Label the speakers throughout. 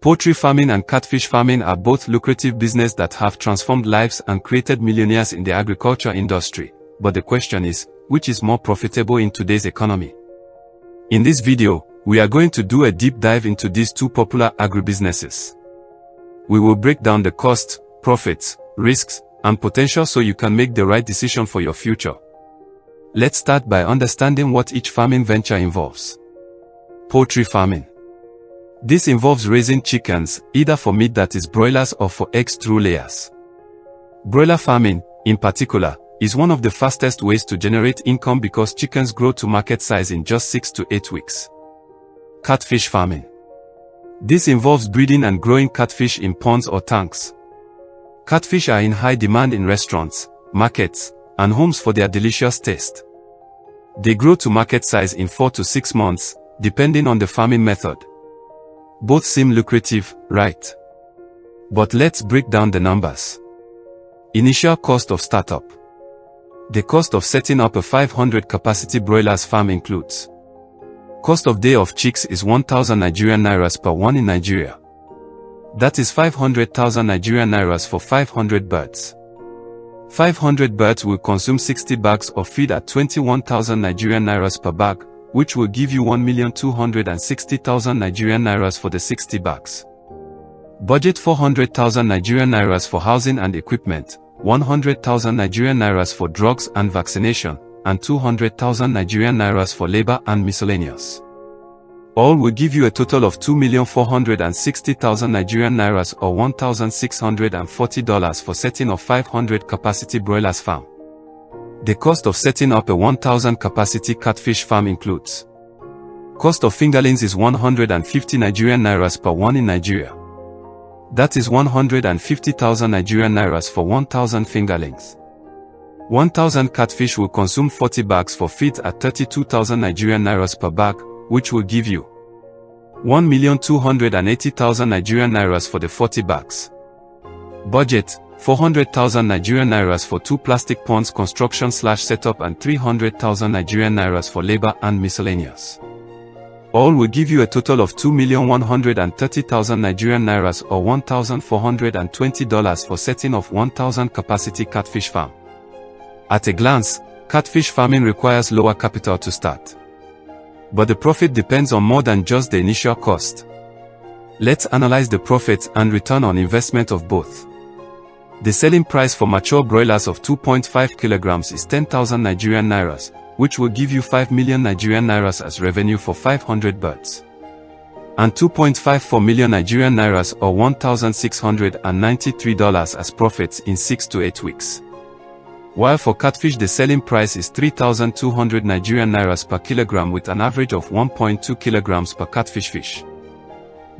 Speaker 1: Poultry farming and catfish farming are both lucrative businesses that have transformed lives and created millionaires in the agriculture industry. But the question is, which is more profitable in today's economy? In this video, we are going to do a deep dive into these two popular agribusinesses. We will break down the costs, profits, risks, and potential so you can make the right decision for your future. Let's start by understanding what each farming venture involves. Poultry farming. This involves raising chickens, either for meat that is broilers or for eggs through layers. Broiler farming, in particular, is one of the fastest ways to generate income because chickens grow to market size in just 6 to 8 weeks. Catfish farming. This involves breeding and growing catfish in ponds or tanks. Catfish are in high demand in restaurants, markets, and homes for their delicious taste. They grow to market size in 4 to 6 months, depending on the farming method. Both seem lucrative, right? But let's break down the numbers. Initial cost of startup. The cost of setting up a 500 capacity broilers farm includes: cost of day of chicks is 1,000 Nigerian Nairas per one in Nigeria. That is 500,000 Nigerian Nairas for 500 birds. 500 birds will consume 60 bags of feed at 21,000 Nigerian Nairas per bag, which will give you 1,260,000 Nigerian Nairas for the 60 bags. Budget 400,000 Nigerian Nairas for housing and equipment, 100,000 Nigerian Nairas for drugs and vaccination, and 200,000 Nigerian Nairas for labor and miscellaneous. All will give you a total of 2,460,000 Nigerian Nairas or $1,640 for setting up 500 capacity broilers farm. The cost of setting up a 1,000 capacity catfish farm includes: cost of fingerlings is 150 Nigerian Nairas per one in Nigeria. That is 150,000 Nigerian Nairas for 1,000 fingerlings. 1,000 catfish will consume 40 bags for feed at 32,000 Nigerian Nairas per bag, which will give you 1,280,000 Nigerian Nairas for the 40 bags. Budget: 400,000 Nigerian Nairas for 2 plastic ponds construction/setup and 300,000 Nigerian Nairas for labor and miscellaneous. All will give you a total of 2,130,000 Nigerian Nairas or $1,420 for setting up 1,000 capacity catfish farm. At a glance, catfish farming requires lower capital to start. But the profit depends on more than just the initial cost. Let's analyze the profit and return on investment of both. The selling price for mature broilers of 2.5 kilograms is 10,000 Nigerian Nairas, which will give you 5 million Nigerian Nairas as revenue for 500 birds. And 2.54 million Nigerian Nairas or $1,693 as profits in 6 to 8 weeks. While for catfish the selling price is 3,200 Nigerian Nairas per kilogram with an average of 1.2 kilograms per catfish fish,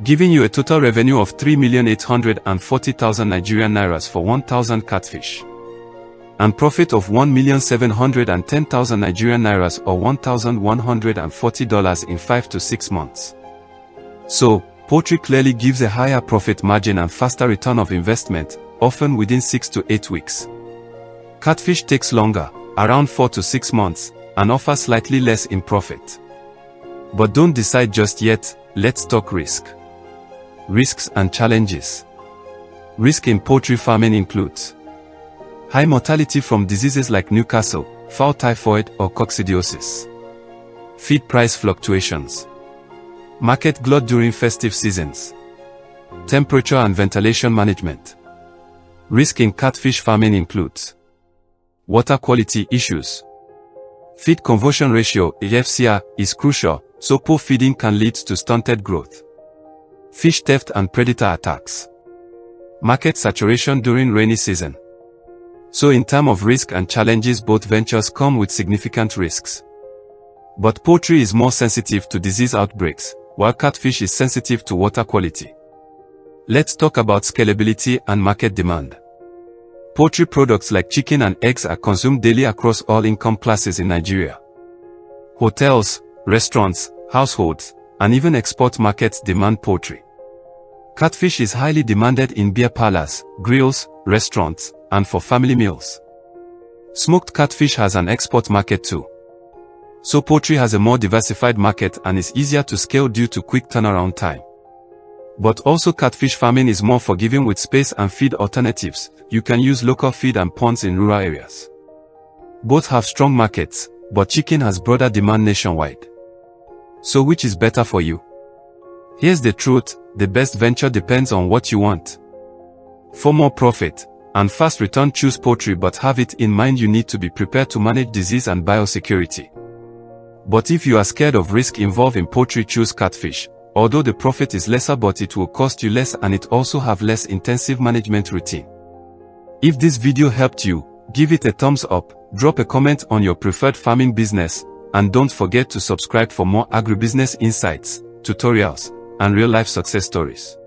Speaker 1: giving you a total revenue of 3,840,000 Nigerian Nairas for 1,000 catfish. And profit of 1,710,000 Nigerian Nairas or $1,140 in 5 to 6 months. So, poultry clearly gives a higher profit margin and faster return of investment, often within 6 to 8 weeks. Catfish takes longer, around 4 to 6 months, and offers slightly less in profit. But don't decide just yet, let's talk risk. Risks and challenges. Risk in poultry farming includes: high mortality from diseases like Newcastle, fowl typhoid, or coccidiosis. Feed price fluctuations. Market glut during festive seasons. Temperature and ventilation management. Risk in catfish farming includes: water quality issues. Feed conversion ratio (FCR) is crucial, so poor feeding can lead to stunted growth. Fish theft and predator attacks. Market saturation during rainy season. So in terms of risk and challenges, both ventures come with significant risks. But poultry is more sensitive to disease outbreaks, while catfish is sensitive to water quality. Let's talk about scalability and market demand. Poultry products like chicken and eggs are consumed daily across all income classes in Nigeria. Hotels, restaurants, households, and even export markets demand poultry. Catfish is highly demanded in beer parlors, grills, restaurants, and for family meals. Smoked catfish has an export market too. So poultry has a more diversified market and is easier to scale due to quick turnaround time. But also catfish farming is more forgiving with space and feed alternatives. You can use local feed and ponds in rural areas. Both have strong markets, but chicken has broader demand nationwide. So which is better for you? Here's the truth, the best venture depends on what you want. For more profit and fast return, choose poultry, but have it in mind you need to be prepared to manage disease and biosecurity. But if you are scared of risk involved in poultry, choose catfish. Although the profit is lesser, but it will cost you less and it also have less intensive management routine. If this video helped you, give it a thumbs up, drop a comment on your preferred farming business, and don't forget to subscribe for more agribusiness insights, tutorials, and real-life success stories.